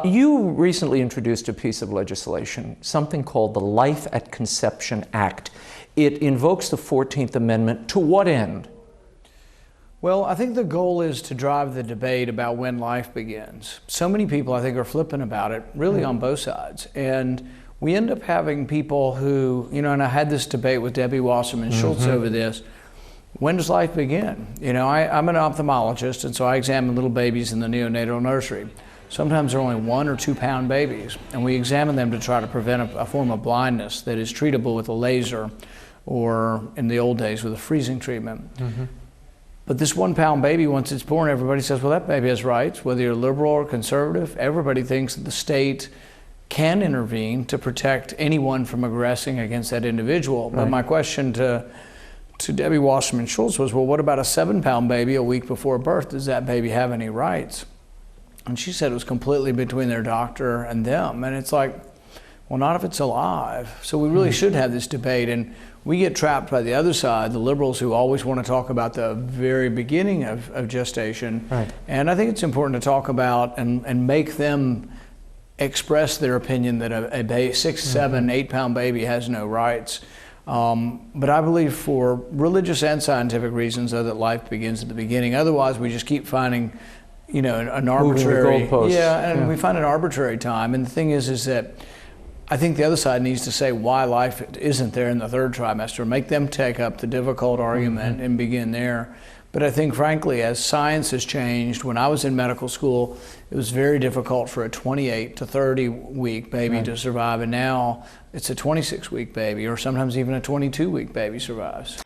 You recently introduced a piece of legislation, something called the Life at Conception Act. It invokes the 14th Amendment. To what end? Well, I think the goal is to drive the debate about when life begins. So many people, I think, are flippant about it, really on both sides. And we end up having people who, and I had this debate with Debbie Wasserman Schultz over this. When does life begin? I'm an ophthalmologist, and so I examine little babies in the neonatal nursery. Sometimes they're only 1 or 2 pound babies, and we examine them to try to prevent a form of blindness that is treatable with a laser or, in the old days, with a freezing treatment. But this 1 pound baby, once it's born, everybody says, well, that baby has rights. Whether you're liberal or conservative, everybody thinks that the state can intervene to protect anyone from aggressing against that individual. Right. But my question to Debbie Wasserman Schultz was, well, what about a 7 pound baby a week before birth? Does that baby have any rights? And she said it was completely between their doctor and them. And it's like, well, not if it's alive. So we really should have this debate. And we get trapped by the other side, the liberals who always want to talk about the very beginning of gestation. Right. And I think it's important to talk about and make them express their opinion that a 6, 7, 8 pound baby has no rights. But I believe for religious and scientific reasons, though, that life begins at the beginning. Otherwise, we just keep finding, an arbitrary, we find an arbitrary time. And the thing is that I think the other side needs to say why life isn't there in the 3rd trimester. Make them take up the difficult argument and begin there. But I think, frankly, as science has changed, when I was in medical school, it was very difficult for a 28 to 30 week baby to survive. And now it's a 26 week baby, or sometimes even a 22 week baby survives.